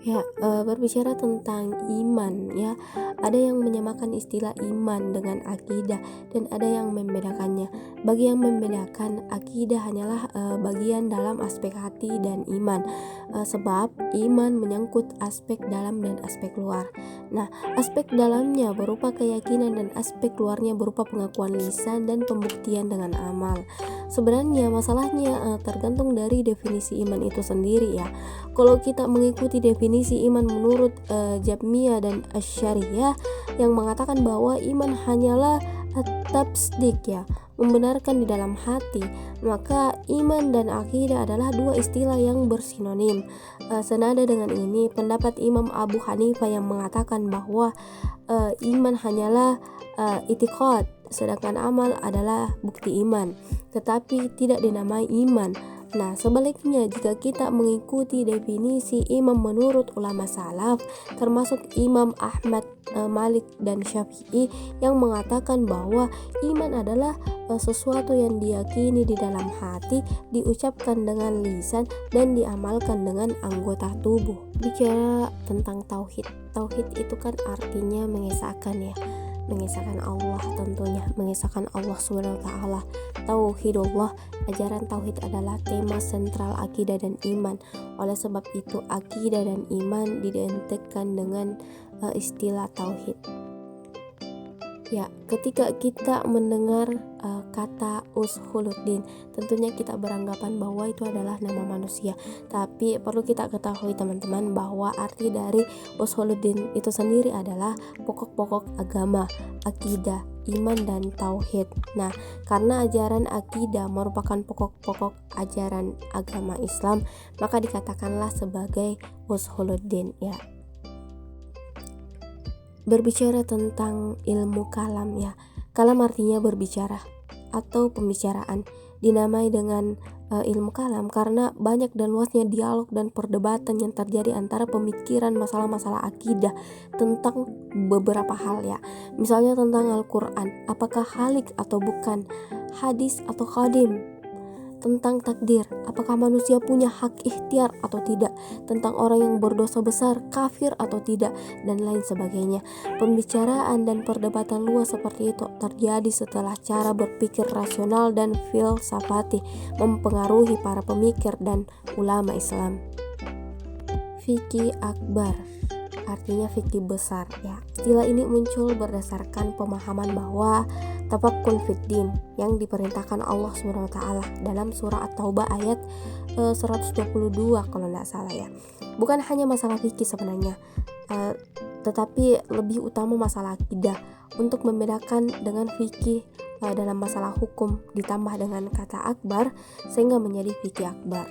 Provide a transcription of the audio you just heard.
Ya, berbicara tentang iman ya, ada yang menyamakan istilah iman dengan akidah dan ada yang membedakannya. Bagi yang membedakan, akidah hanyalah bagian dalam aspek hati dan iman, sebab iman menyangkut aspek dalam dan aspek luar. Nah, aspek dalamnya berupa keyakinan dan aspek luarnya berupa pengakuan lisan dan pembuktian dengan amal. Sebenarnya masalahnya tergantung dari definisi iman itu sendiri ya. Kalau kita mengikuti definisi iman menurut Jahmiyah dan Asy'ariyah yang mengatakan bahwa iman hanyalah tasdik ya, membenarkan di dalam hati, maka iman dan akidah adalah dua istilah yang bersinonim. Senada dengan ini, pendapat Imam Abu Hanifah yang mengatakan bahwa iman hanyalah i'tiqad, sedangkan amal adalah bukti iman, tetapi tidak dinamai iman. Nah, sebaliknya jika kita mengikuti definisi imam menurut ulama salaf, termasuk Imam Ahmad, Malik dan Syafi'i yang mengatakan bahwa iman adalah sesuatu yang diyakini di dalam hati, diucapkan dengan lisan dan diamalkan dengan anggota tubuh. Bicara tentang tauhid. Tauhid itu kan artinya mengesahkan ya. Mengesahkan Allah, tentunya mengesahkan Allah Subhanahu wa taala. Tauhidullah, ajaran tauhid adalah tema sentral akidah dan iman. Oleh sebab itu akidah dan iman diidentikan dengan istilah tauhid. Ya, ketika kita mendengar kata Ushuluddin, tentunya kita beranggapan bahwa itu adalah nama manusia. Tapi perlu kita ketahui teman-teman bahwa arti dari Ushuluddin itu sendiri adalah pokok-pokok agama, akidah, iman dan tauhid. Nah, karena ajaran akidah merupakan pokok-pokok ajaran agama Islam, maka dikatakanlah sebagai Ushuluddin ya. Berbicara tentang ilmu kalam ya. Kalam artinya berbicara atau pembicaraan. Dinamai dengan ilmu kalam karena banyak dan luasnya dialog dan perdebatan yang terjadi antara pemikiran masalah-masalah akidah tentang beberapa hal ya. Misalnya tentang Al-Quran, apakah khalik atau bukan, hadis atau qadim, tentang takdir, apakah manusia punya hak ikhtiar atau tidak, tentang orang yang berdosa besar, kafir atau tidak, dan lain sebagainya. Pembicaraan dan perdebatan luas seperti itu terjadi setelah cara berpikir rasional dan filsafati mempengaruhi para pemikir dan ulama Islam. Fikih akbar artinya fikih besar ya. Istilah ini muncul berdasarkan pemahaman bahwa tafakkun fiddin yang diperintahkan Allah SWT dalam surah At-Taubah ayat 122 kalau tidak salah ya. Bukan hanya masalah fikih sebenarnya, tetapi lebih utama masalah akidah untuk membedakan dengan fikih dalam masalah hukum ditambah dengan kata akbar sehingga menjadi fikih akbar.